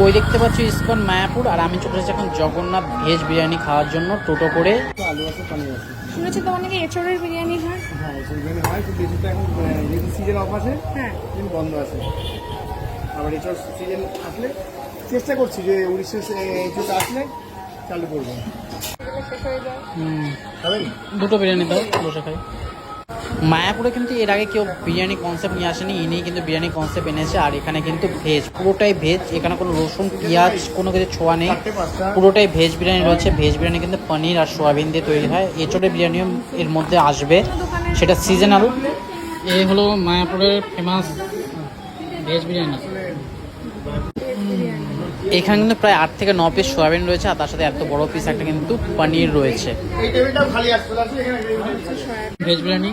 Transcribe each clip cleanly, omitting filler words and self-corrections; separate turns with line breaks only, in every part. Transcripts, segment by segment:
ওই দেখতে পাচ্ছি ইসকন মায়াপুর, আর আমি চলে এসেছি এখন জগন্নাথ ভেজ বিরিয়ানি খাওয়ার জন্য টোটো করে।
আলু আছে, পানি আছে।
শুনেছি তো অনেকে এঁচড়ের বিরিয়ানি হয়।
হ্যাঁ, এসব বিরিয়ানি হয়, কিন্তু এসবটা এখন যেহেতু সিজন অফ আছে,
হ্যাঁ,
কিন্তু বন্ধ আছে। আবার এসব সিজন আসলে চেষ্টা করছি যে উড়িষ্যা এসবটা আসলে চালু করবো।
শেষ হয়ে যায়।
খাবেন?
দুটো বিরিয়ানি দাও, বসে খাই। মায়াপুরে কিন্তু এর আগে কেউ বিরিয়ানি কনসেপ্ট নিয়ে আসেনি, ইনি কিন্তু বিরিয়ানি কনসেপ্ট এনেছে। আর এখানে কিন্তু ভেজ, পুরোটাই ভেজ। এখানে কোনো রসুন পেঁয়াজ কোনো কিছু ছোঁয়া নেই, পুরোটাই ভেজ বিরিয়ানি রয়েছে। ভেজ বিরিয়ানি কিন্তু পনির আর সোয়াবিন দিয়ে তৈরি হয়। এঁচড়ের বিরিয়ানিও এর মধ্যে আসবে, সেটা সিজনাল। এই হলো মায়াপুরের ফেমাস ভেজ বিরিয়ানি। এখানে কিন্তু প্রায় 8 থেকে 9 পিস সোয়াবিন রয়েছে, আর তার সাথে এত বড় পিস একটা কিন্তু পনির রয়েছে।
এই টেবিলটাও খালি আসছে, এখানে
ভেজ বিরিয়ানি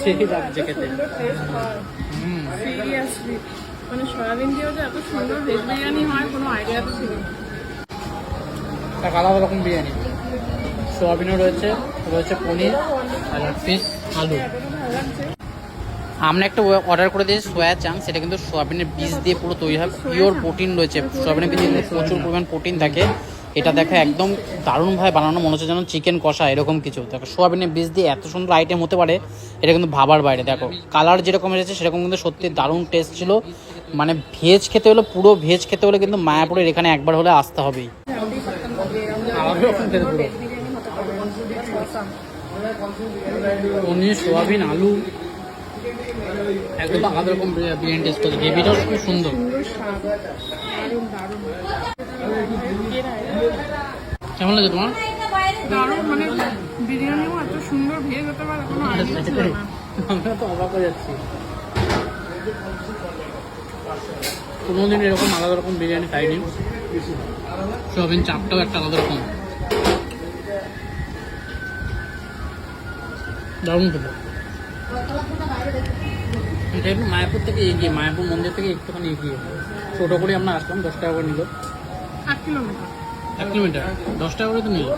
সেই লাগছে খেতে।
সিরিয়াসলি মানে সয়াবিন দিয়েও যে এত সুন্দর ভেজ বিরিয়ানি হয় কোনো আইডিয়া তো ছিল না।
একটা আলাদা রকম বিরিয়ানি, সোয়াবিনও রয়েছে, রয়েছে পনির আর পিস আলু।
ভালো লাগছে।
আমরা একটা অর্ডার করে দিয়েছি সোয়া চাং, সেটা কিন্তু সোয়াবিনের বীজ দিয়ে পুরো তৈরি হয়। পিওর প্রোটিন রয়েছে, সোয়াবিনের বীজে কিন্তু প্রচুর পরিমাণ প্রোটিন থাকে। এটা দেখো একদম দারুণভাবে বানানো, মনে হচ্ছে যেন চিকেন কষা এরকম কিছু। দেখো সোয়াবিনের বীজ দিয়ে এত সুন্দর আইটেম হতে পারে, এটা কিন্তু ভাবার বাইরে। দেখো কালার যেরকম এসেছে সেরকম কিন্তু সত্যি দারুণ টেস্ট ছিল। মানে ভেজ খেতে হলে, পুরো ভেজ খেতে হলে কিন্তু মায়াপুরের এখানে একবার হলে আসতে হবেই। পনির সোয়াবিন আলু একদম আলাদা রকম বিরিয়ানি টেস্ট করছে। গ্রেভিটাও খুব সুন্দর। কেমন লাগে তোমার?
দারুণ, মানে বিরিয়ানিও এত সুন্দর ভেজ হতে পারে কোনো আইডিয়া ছিল না।
আমরা তো অবাক হয়ে যাচ্ছি, কোনোদিন এরকম আলাদা রকম বিরিয়ানি খাইনি। সোয়াবিন চাপটাও একটা আলাদা রকম, দারুণ খেতে। এটা একটু মায়াপুর থেকে এগিয়ে, মায়াপুর মন্দির থেকে একটুখানি এগিয়ে ছোটো করে আমরা আসলাম। 10 টাকা করে নিল,
8 কিলোমিটার।
1 কিলোমিটার 10 টাকা করে তো নিল।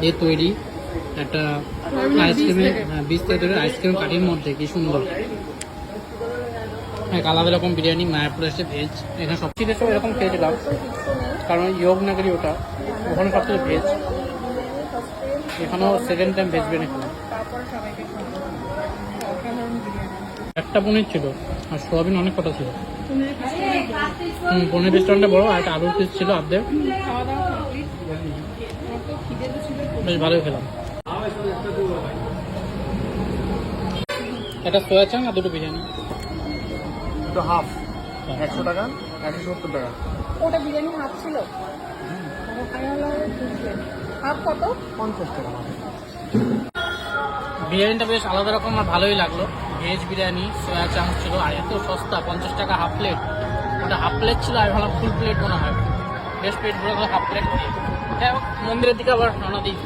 এ তৈরি একটা আইসক্রিমের বীজ থেকে তৈরি আইসক্রিম কাঠির মধ্যে, কি সুন্দর। এক আলাদা রকম বিরিয়ানি। মায়াপুরে এসে ভেজ, এখানে সব কিছু সব এরকম খেয়েছিলাম, কারণ ইয়োগ নাগরি ওটা, ওখানে সব কিছু ভেজ। এখানেও সেকেন্ড টাইম ভেজ বিরিয়ানি খেলাম।
তারপরে সবাইকে খাওয়া অসাধারণ বিরিয়ানি।
একটা পনির ছিল আর সোয়াবিন অনেক কটা ছিল।
পনিরের পিসটা
পনির রেস্টুরেন্টটা বড়, আর একটা আলুর পিস ছিল আর্ধেক।
খাওয়া দাওয়া কমপ্লিট। আমার তো খিদে ছিল।
বেশ ভালোই খেলাম। একটা সোয়া চাং আর দুটো বিরিয়ানি।
তো হাফ 100 টাকা, 170 টাকা।
ওটা বিরিয়ানি হাফ ছিল। হাফ কত?
50 টাকা।
বিরিয়ানিটা বেশ আলাদা রকম আর ভালোই লাগলো। ভেজ বিরিয়ানি, সোয়া চাং ছিল, আর এত সস্তা, 50 টাকা হাফ প্লেট। ওটা হাফ প্লেট ছিল, আর ভালো ফুল প্লেট মনে হয়। বেশ পেট ভরে হাফ প্লেট। যাই হোক, মন্দিরের দিকে আবার রওনা দিই।